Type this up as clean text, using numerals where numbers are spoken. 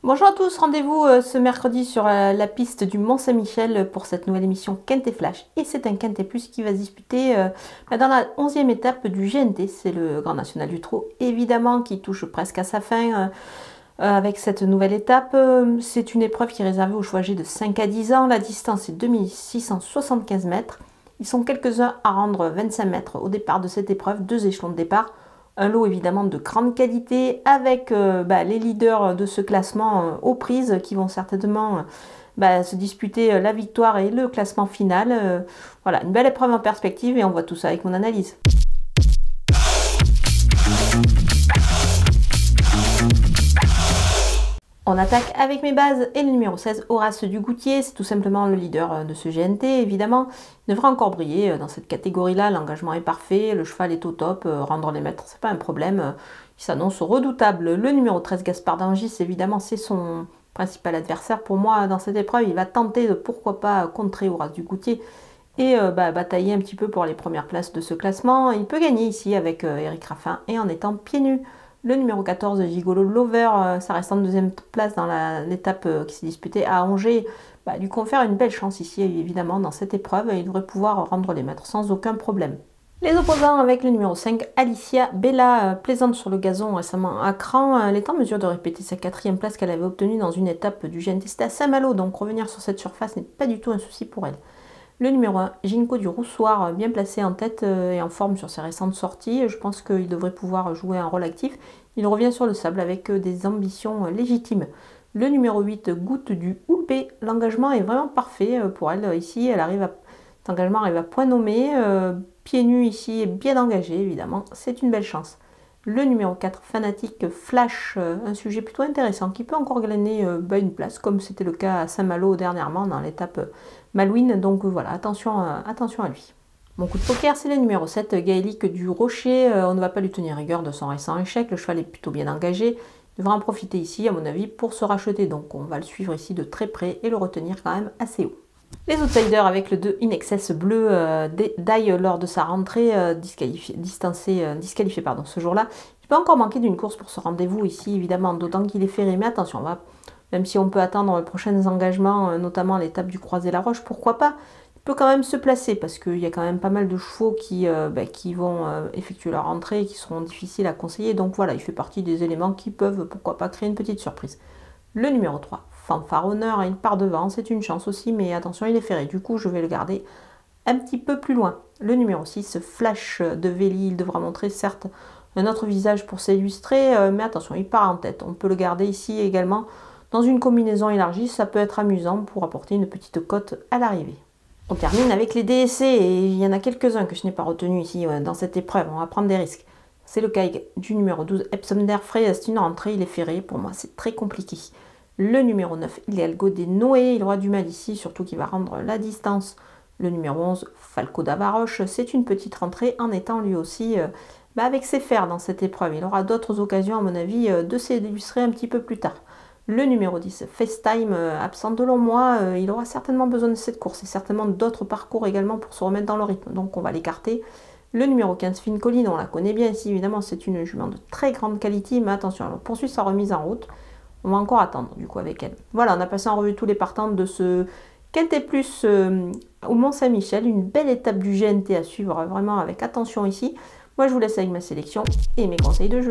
Bonjour à tous, rendez-vous ce mercredi sur la piste du Mont-Saint-Michel pour cette nouvelle émission Quintet Flash. Et c'est un Quintet Plus qui va se disputer dans la 11e étape du GNT, c'est le Grand National du Trot, évidemment qui touche presque à sa fin avec cette nouvelle étape. C'est une épreuve qui est réservée aux chevaux âgés de 5 à 10 ans, la distance est 2675 mètres. Ils sont quelques-uns à rendre 25 mètres au départ de cette épreuve, 2 échelons de départ. Un lot évidemment de grande qualité avec les leaders de ce classement aux prises qui vont certainement se disputer la victoire et le classement final. Voilà, une belle épreuve en perspective et on voit tout ça avec mon analyse. On attaque avec mes bases et le numéro 16, Horace du Goutier, c'est tout simplement le leader de ce GNT, évidemment. Il devrait encore briller dans cette catégorie-là, l'engagement est parfait, le cheval est au top, rendre les maîtres, c'est pas un problème. Il s'annonce redoutable. Le numéro 13, Gaspard d'Angis, évidemment, c'est son principal adversaire pour moi dans cette épreuve. Il va tenter de, pourquoi pas, contrer Horace du Goutier et batailler un petit peu pour les premières places de ce classement. Il peut gagner ici avec Éric Raffin et en étant pieds nus. Le numéro 14, Gigolo Lover, ça reste en deuxième place dans l'étape qui s'est disputée à Angers, lui confère une belle chance ici, évidemment, dans cette épreuve. Il devrait pouvoir rendre les maîtres sans aucun problème. Les opposants avec le numéro 5, Alicia Bella, plaisante sur le gazon récemment à Cran. Elle est en mesure de répéter sa 4e place qu'elle avait obtenue dans une étape du GNT. C'était à Saint-Malo, donc revenir sur cette surface n'est pas du tout un souci pour elle. Le numéro 1, Ginko du Roussoir, bien placé en tête et en forme sur ses récentes sorties. Je pense qu'il devrait pouvoir jouer un rôle actif. Il revient sur le sable avec des ambitions légitimes. Le numéro 8, Goutte du Houlpé. L'engagement est vraiment parfait pour elle. Ici, cet engagement arrive à point nommé. Pieds nus ici et bien engagé, évidemment. C'est une belle chance. Le numéro 4, Fanatique Flash, un sujet plutôt intéressant qui peut encore glaner une place, comme c'était le cas à Saint-Malo dernièrement dans l'étape Malouine. Donc voilà, attention à lui. Mon coup de poker, c'est le numéro 7, Gaélique du Rocher. On ne va pas lui tenir rigueur de son récent échec. Le cheval est plutôt bien engagé. Il devra en profiter ici, à mon avis, pour se racheter. Donc on va le suivre ici de très près et le retenir quand même assez haut. Les outsiders avec le 2 In Excess bleu Daille lors de sa rentrée disqualifié ce jour-là. Il peut encore manquer d'une course pour ce rendez-vous ici, évidemment, d'autant qu'il est ferré. Mais attention, même si on peut attendre les prochains engagements, notamment l'étape du Croisé-la-Roche, pourquoi pas, il peut quand même se placer parce qu'il y a quand même pas mal de chevaux qui vont effectuer leur entrée et qui seront difficiles à conseiller. Donc voilà, il fait partie des éléments qui peuvent, pourquoi pas, créer une petite surprise. Le numéro 3, Fanfaronneur, il part devant, c'est une chance aussi, mais attention, il est ferré. Du coup, je vais le garder un petit peu plus loin. Le numéro 6, Flash de Véli, il devra montrer certes un autre visage pour s'illustrer, mais attention, il part en tête. On peut le garder ici également dans une combinaison élargie, ça peut être amusant pour apporter une petite cote à l'arrivée. On termine avec les DSC, et il y en a quelques-uns que je n'ai pas retenus ici dans cette épreuve, on va prendre des risques. C'est le cas du numéro 12, Epsom d'Airfray, c'est une rentrée, il est ferré, pour moi c'est très compliqué. Le numéro 9, Illéalgo des Noé, il aura du mal ici, surtout qu'il va rendre la distance. Le numéro 11, Falco d'Avaroche, c'est une petite rentrée en étant lui aussi avec ses fers dans cette épreuve. Il aura d'autres occasions, à mon avis, de s'illustrer un petit peu plus tard. Le numéro 10, FaceTime, absent de longs mois, il aura certainement besoin de cette course et certainement d'autres parcours également pour se remettre dans le rythme. Donc on va l'écarter. Le numéro 15, Fine Colline, on la connaît bien ici, évidemment, c'est une jument de très grande qualité, mais attention, elle poursuit sa remise en route. On va encore attendre du coup avec elle. Voilà, on a passé en revue tous les partants de ce Quintet Plus au Mont-Saint-Michel. Une belle étape du GNT à suivre vraiment avec attention ici. Moi je vous laisse avec ma sélection et mes conseils de jeu.